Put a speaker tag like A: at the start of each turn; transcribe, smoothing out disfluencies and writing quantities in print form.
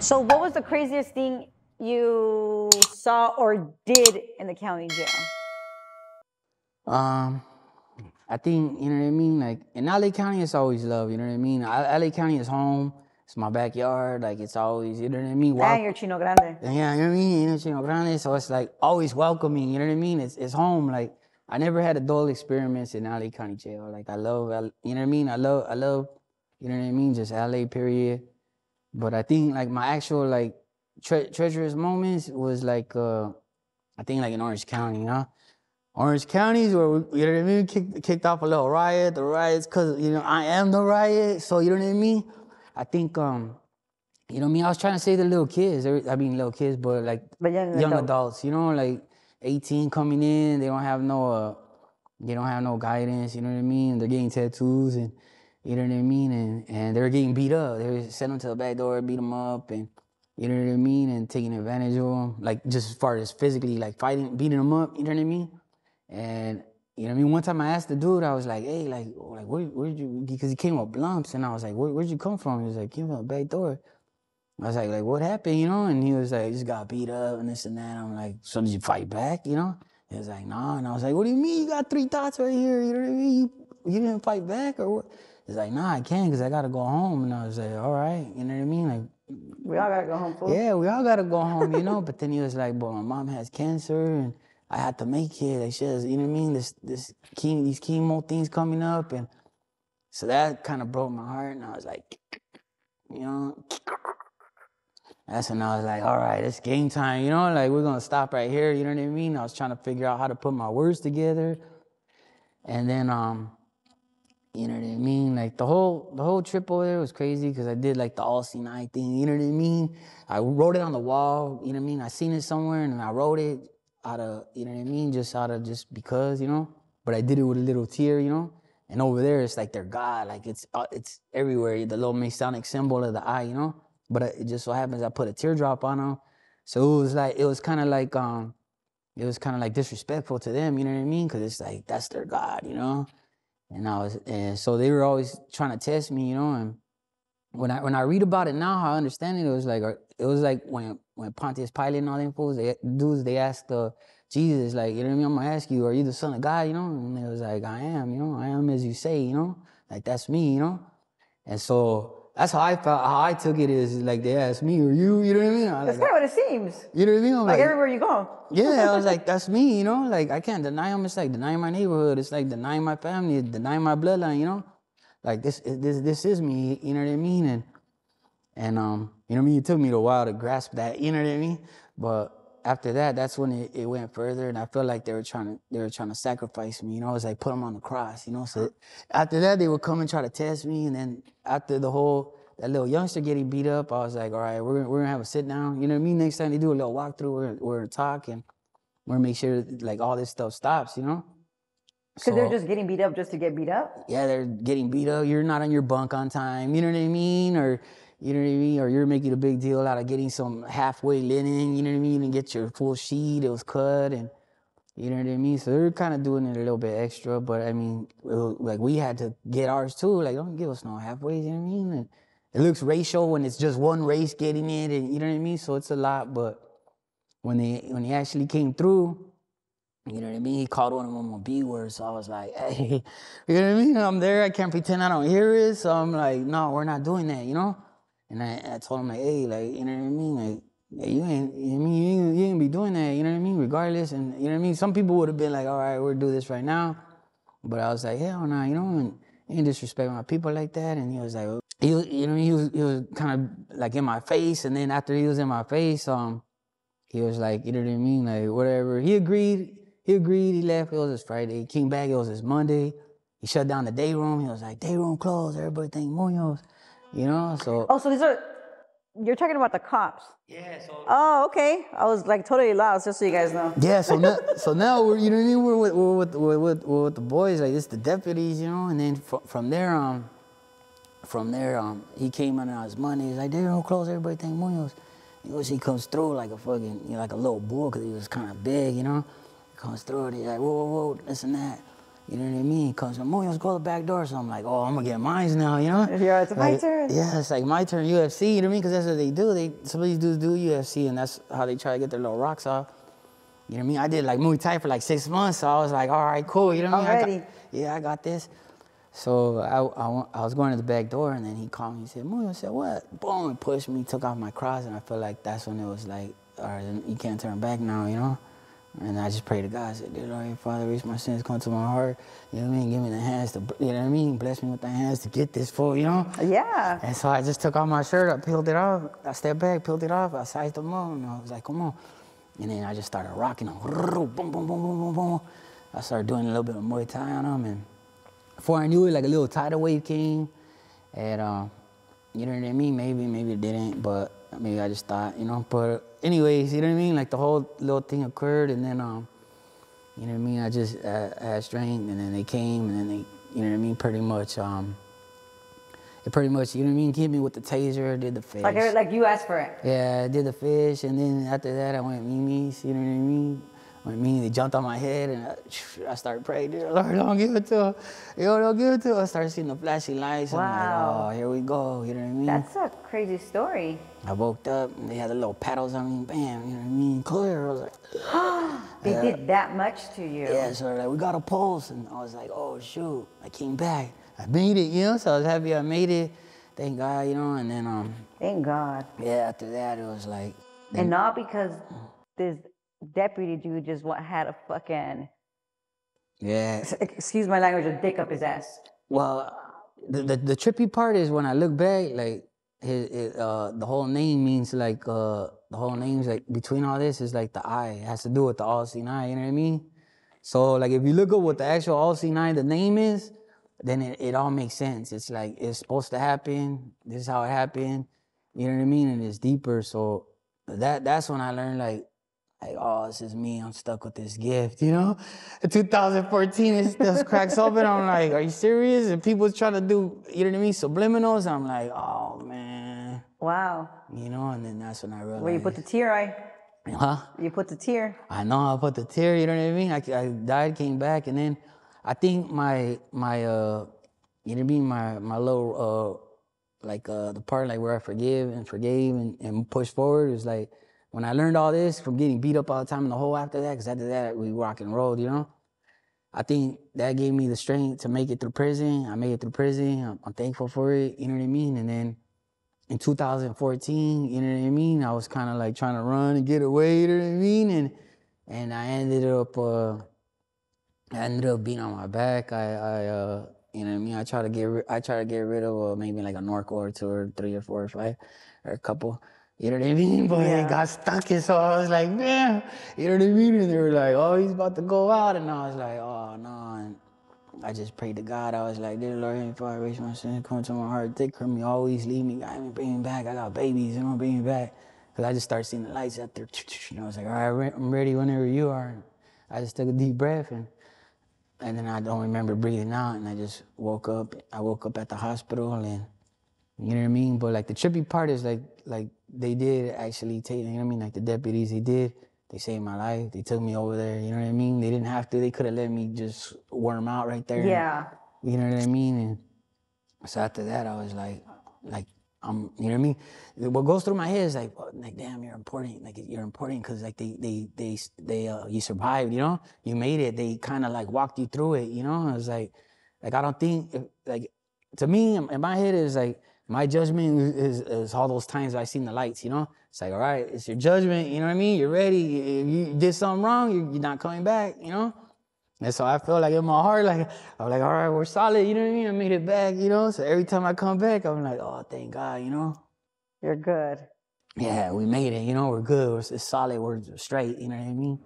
A: So what was the craziest thing you saw or did in the county jail?
B: I think, you know what I mean? Like, in LA County, it's always love, you know what I mean? LA County is home. It's my backyard. Like, it's always, you know what I mean?
A: And you're Chino Grande.
B: Yeah, you know what I mean? You know, Chino Grande. So it's like always welcoming, you know what I mean? It's home. Like, I never had a dull experience in LA County jail. Like, I love, you know what I mean? I love, you know what I mean? Just LA, period. But I think, like, my actual, like, treacherous moments was, like, I think, like, in Orange County, you know? Orange County's where, you know what I mean, kicked off a little riot. The riots, because, you know, I am the riot. So, you know what I mean? I think, you know what I mean? I was trying to save the little kids. Little kids, but like young adults, you know, like 18 coming in. They don't have no guidance. You know what I mean? They're getting tattoos and, you know what I mean? And they're getting beat up. They send them to the back door, beat them up, and, you know what I mean? And taking advantage of them, like just as far as physically, like fighting, beating them up. You know what I mean? And, you know what I mean? One time I asked the dude, I was like, hey, like where'd you, because he came with lumps, and I was like, where'd you come from? He was like, came from the back door. I was like, what happened, you know? And he was like, just got beat up and this and that. I'm like, so did you fight back, you know? He was like, nah. And I was like, what do you mean? You got 3 dots right here. You know what I mean? You didn't fight back or what? He's like, nah, I can't because I got to go home. And I was like, all right. You know what I mean? Like,
A: we all got to go home, fool.
B: Yeah, we all got to go home, you know? But then he was like, but my mom has cancer and I had to make it. Like, she has, you know what I mean? These chemo things coming up. And so that kind of broke my heart. And I was like, you know? That's when I was like, all right, it's game time, you know? Like, we're going to stop right here, you know what I mean? I was trying to figure out how to put my words together. And then, you know what I mean? Like, the whole trip over there was crazy because I did, like, the all-see-night thing, you know what I mean? I wrote it on the wall, you know what I mean? I seen it somewhere, and I wrote it out of, you know what I mean? Just because, you know? But I did it with a little tear, you know? And over there, it's like their God. Like, it's everywhere, the little Masonic symbol of the eye, you know? But it just so happens I put a teardrop on them. So it was kind of like disrespectful to them, you know what I mean? Because it's like, that's their God, you know? And so they were always trying to test me, you know? And when I read about it now, how I understand it, it was like when Pontius Pilate and all them fools, they asked Jesus, like, you know what I mean? I'm going to ask you, are you the son of God, you know? And it was like, I am, you know? I am as you say, you know? Like, that's me, you know? And so that's how I felt. How I took it is like they asked me, "Or you?" You know what I mean?
A: That's kind of what it seems.
B: You know what I mean? I'm
A: like everywhere you go.
B: Yeah, I was like, that's me. You know, like I can't deny them. It's like denying my neighborhood. It's like denying my family. Denying my bloodline. You know, like this is me. You know what I mean? And you know what I mean? It took me a while to grasp that. You know what I mean? But after that, that's when it went further, and I felt like they were trying to sacrifice me. You know, it was like put them on the cross. You know, so after that they would come and try to test me, and then after that little youngster getting beat up, I was like, all right, we're gonna have a sit down. You know what I mean? Next time they do a little walkthrough, we're gonna talk and we're gonna make sure like all this stuff stops. You know?
A: Because they're just getting beat up just to get beat up.
B: Yeah, they're getting beat up. You're not on your bunk on time. You know what I mean? Or you know what I mean? Or you're making a big deal out of getting some halfway linen, you know what I mean? And get your full sheet, it was cut, and you know what I mean? So they're kind of doing it a little bit extra, but I mean, like we had to get ours too. Like, don't give us no halfways, you know what I mean? And it looks racial when it's just one race getting it, and you know what I mean? So it's a lot, but when they actually came through, you know what I mean? He called one of them a B word, so I was like, hey, you know what I mean? I'm there, I can't pretend I don't hear it, so I'm like, no, we're not doing that, you know? And I told him, like, hey, like, you know what I mean? Like, yeah, you ain't be doing that, you know what I mean? Regardless, and you know what I mean? Some people would have been like, all right, we'll do this right now. But I was like, hell no, you know, and you ain't disrespect my people like that. And he was like, he was kind of like in my face. And then after he was in my face, he was like, you know what I mean? Like, whatever. He agreed, he left. It was his Friday. He came back, it was his Monday. He shut down the day room. He was like, day room closed, everybody think Munoz. You know, so.
A: Oh, so you're talking about the cops.
B: Yeah, so.
A: Oh, okay. I was like totally lost, just so you guys know.
B: Yeah, so now we're, you know what I mean? We're with the boys, like it's the deputies, you know, and then from there, he came in on his Monday. He's like, they don't close, everybody think Munoz. He comes through like a fucking, you know, like a little bull, because he was kind of big, you know. He comes through and he's like, whoa, this and that. You know what I mean? He comes, let's go to the back door. So I'm like, oh, I'm gonna get mines now, you know?
A: Yeah, it's my turn.
B: Yeah, it's like my turn, UFC, you know what I mean? Because that's what they do. Some of these dudes do UFC, and that's how they try to get their little rocks off. You know what I mean? I did like Muay Thai for like 6 months, so I was like, all right, cool, you know what I mean? I got this. So I was going to the back door, and then he called me and said, Muyo, I said, what? Boom, he pushed me, took off my cross, and I felt like that's when it was like, all right, you can't turn back now, you know? And I just prayed to God. I said, dear Lord, Father, reach my sins, come to my heart. You know what I mean? Give me the hands to, you know what I mean? Bless me with the hands to get this full, you know?
A: Yeah.
B: And so I just took off my shirt, I peeled it off. I stepped back, peeled it off. I sized them up, and I was like, come on. And then I just started rocking them. Boom, boom, boom, boom, boom, boom. I started doing a little bit of Muay Thai on them. And before I knew it, like a little tidal wave came. And, you know what I mean? Maybe it didn't, but maybe I just thought, you know? But anyways, you know what I mean? Like the whole little thing occurred, and then, you know what I mean? I just had strength, and then they came, and then they, you know what I mean? Pretty much, it pretty much, you know what I mean? Hit me with the taser, did the fish.
A: Like you asked for it.
B: Yeah, I did the fish, and then after that, I went Mimi's, you know what I mean? When they jumped on my head, and I started praying, dear Lord, don't give it to her. Yo, don't give it to her. I started seeing the flashing lights.
A: Wow.
B: I'm like, oh, here we go, you know what I mean?
A: That's a crazy story.
B: I woke up, and they had the little paddles on me, bam, you know what I mean? Clear. I was like,
A: They did that much to you.
B: yeah, so they're like, we got a pulse. And I was like, oh, shoot. I came back. I made it, you know? So I was happy I made it. Thank God, you know? And then,
A: Thank God.
B: yeah, after that, it was like.
A: And not because this deputy dude just had a fucking,
B: Yeah.
A: excuse my language, a dick up his ass.
B: Well, the trippy part is when I look back, like, the whole name means like, the whole name's like, between all this is like the eye. It has to do with the all-seeing eye, you know what I mean? So, like, if you look at what the actual all-seeing eye, the name is, then it all makes sense. It's like, it's supposed to happen. This is how it happened. You know what I mean? And it's deeper. So that's when I learned, like, oh, this is me. I'm stuck with this gift, you know? In 2014, it just cracks open. I'm like, are you serious? And people trying to do, you know what I mean, subliminals. I'm like, oh, man.
A: Wow.
B: You know, and then that's when I realized.
A: Where you put the tear,
B: Huh?
A: You put the tear.
B: I know, I put the tear, you know what I mean? I died, came back, and then I think my you know what I mean, my little, the part like where I forgave and push forward is like, when I learned all this from getting beat up all the time and the whole after that, because after that we rock and rolled, you know? I think that gave me the strength to make it through prison. I made it through prison. I'm thankful for it, you know what I mean? And then in 2014, you know what I mean? I was kind of like trying to run and get away, you know what I mean? And I ended up being on my back. You know what I mean? I try to get rid of maybe like a Norco or 2 or 3 or 4 or 5 or a couple. You know what I mean? But it got stuck, and so I was like, man, you know what I mean? And they were like, oh, he's about to go out, and I was like, oh no. And I just prayed to God. I was like, dear Lord, if I raise my sin, come to my heart, take from me, always leave me, guide me, bring me back. I got babies, you know, bring me back. Because I just started seeing the lights out there, and I was like, all right, I'm ready whenever you are. And I just took a deep breath, and then I don't remember breathing out, and I just woke up. I woke up at the hospital, and you know what I mean? But like the trippy part is like they did actually take, you know what I mean? Like the deputies, they saved my life. They took me over there, you know what I mean? They didn't have to. They could have let me just worm out right there.
A: Yeah.
B: And, you know what I mean? And so after that, I was like, you know what I mean? What goes through my head is like, damn, you're important. Like, you're important because like you survived, you know? You made it. They kind of like walked you through it, you know? It was like I don't think, like, to me, in my head, is like, my judgment is all those times I seen the lights, you know? It's like, all right, it's your judgment, you know what I mean? You're ready. If you did something wrong, you're not coming back, you know? And so I feel like in my heart, like, I'm like, all right, we're solid, you know what I mean? I made it back, you know? So every time I come back, I'm like, oh, thank God, you know?
A: You're good.
B: Yeah, we made it, you know? We're good. It's solid. We're straight, you know what I mean?